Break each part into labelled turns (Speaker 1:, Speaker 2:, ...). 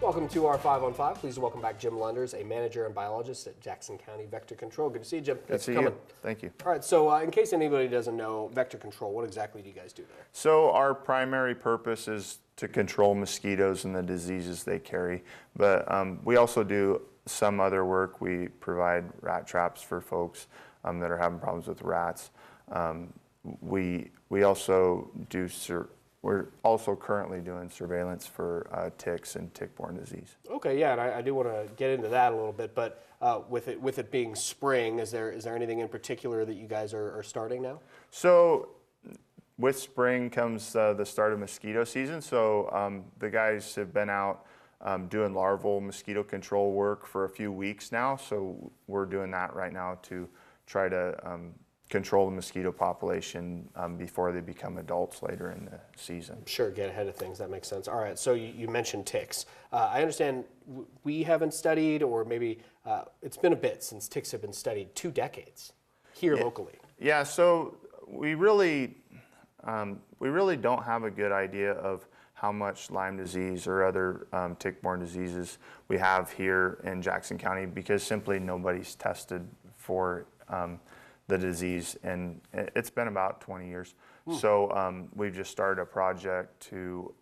Speaker 1: Welcome to our 5 on 5. Please welcome back Jim Lunders, a manager and biologist at Jackson County Vector Control. Good to see you, Jim.
Speaker 2: Good to see you. Thank you.
Speaker 1: All right, so in case anybody doesn't know, vector control, what exactly do you guys do there?
Speaker 2: So our primary purpose is to control mosquitoes and the diseases they carry, but we also do some other work. We provide rat traps for folks that are having problems with rats. We also do We're also currently doing surveillance for ticks and tick-borne disease.
Speaker 1: Okay, yeah, and I do want to get into that a little bit, but with it being spring, is there anything in particular that you guys are starting now?
Speaker 2: So with spring comes the start of mosquito season. So the guys have been out doing larval mosquito control work for a few weeks now. So we're doing that right now to try to control the mosquito population before they become adults later in the season.
Speaker 1: Sure, get ahead of things, that makes sense. All right, so you mentioned ticks. I understand we haven't studied, or maybe it's been a bit since ticks have been studied, 2 decades here locally.
Speaker 2: Yeah, so we really don't have a good idea of how much Lyme disease or other tick-borne diseases we have here in Jackson County, because simply nobody's tested for the disease, and it's been about 20 years. So we've just started a project to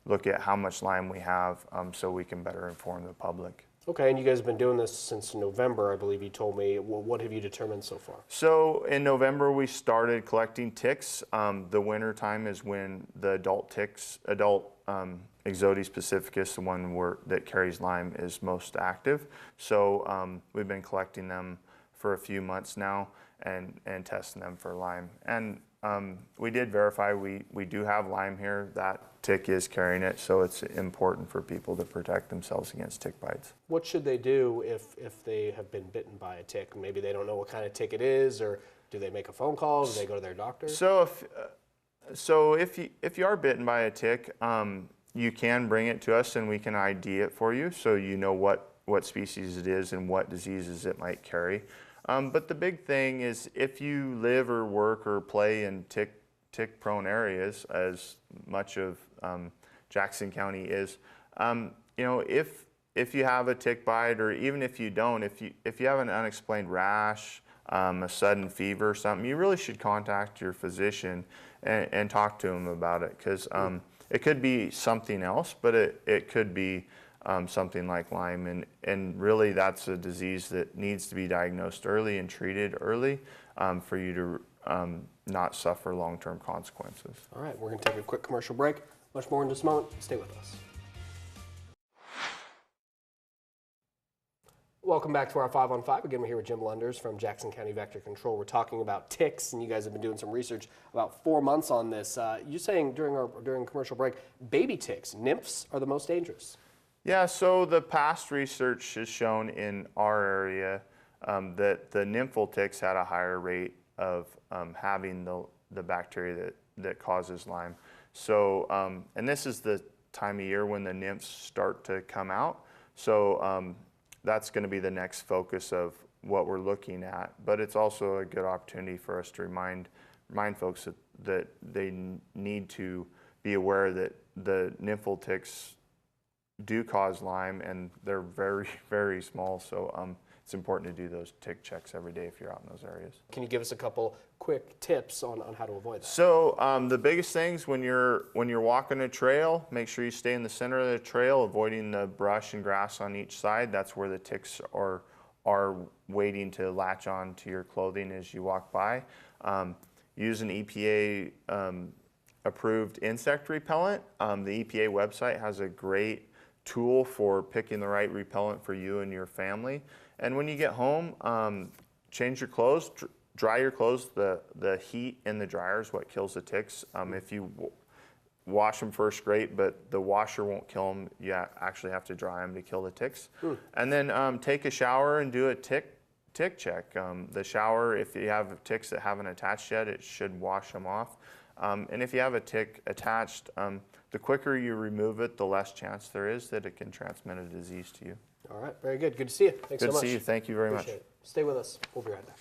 Speaker 2: look at how much Lyme we have so we can better inform the public.
Speaker 1: Okay, and you guys have been doing this since November, I believe you told me. Well, what have you determined so far?
Speaker 2: So in November we started collecting ticks. The winter time is when the adult ticks, Ixodes pacificus, the one that carries Lyme, is most active. So we've been collecting them for a few months now and testing them for Lyme. And we did verify we do have Lyme here. That tick is carrying it, so it's important for people to protect themselves against tick bites. What
Speaker 1: should they do if they have been bitten by a tick? Maybe they don't know what kind of tick it is, or do they make a phone call? Do they go to their doctor?
Speaker 2: So if you are bitten by a tick, you can bring it to us and we can ID it for you, so you know what species it is and what diseases it might carry. But the big thing is, if you live or work or play in tick-prone areas, as much of Jackson County is, you know, if you have a tick bite, or even if you don't, if you have an unexplained rash, a sudden fever or something, you really should contact your physician and talk to him about it, because it could be something else, but it could be something like Lyme, and really that's a disease that needs to be diagnosed early and treated early for you to not suffer long-term consequences.
Speaker 1: All right, we're going to take a quick commercial break. Much more in just a moment. Stay with us. Welcome back to our 5 on 5. Again, we're here with Jim Lunders from Jackson County Vector Control. We're talking about ticks, and you guys have been doing some research about 4 months on this. You're saying during commercial break, baby ticks, nymphs, are the most dangerous.
Speaker 2: Yeah, so the past research has shown in our area that the nymphal ticks had a higher rate of having the bacteria that causes Lyme. So, and this is the time of year when the nymphs start to come out. So that's going to be the next focus of what we're looking at. But it's also a good opportunity for us to remind folks that they need to be aware that the nymphal ticks do cause Lyme, and they're very, very small, so it's important to do those tick checks every day if you're out in those areas.
Speaker 1: Can you give us a couple quick tips on how to avoid that?
Speaker 2: So the biggest things when you're walking a trail, make sure you stay in the center of the trail, avoiding the brush and grass on each side. That's where the ticks are waiting to latch on to your clothing as you walk by. Use an EPA approved insect repellent. The EPA website has a great tool for picking the right repellent for you and your family. And when you get home, change your clothes, dry your clothes. The heat in the dryer is what kills the ticks. If you wash them first, great, but the washer won't kill them. You actually have to dry them to kill the ticks. And then take a shower and do a tick check. The shower, if you have ticks that haven't attached yet, it should wash them off. And if you have a tick attached, the quicker you remove it, the less chance there is that it can transmit a disease to you.
Speaker 1: All right, very good. Good to see you. Thanks so much.
Speaker 2: Good to see you. Thank you very much.
Speaker 1: Appreciate it. Stay with us. We'll be right back.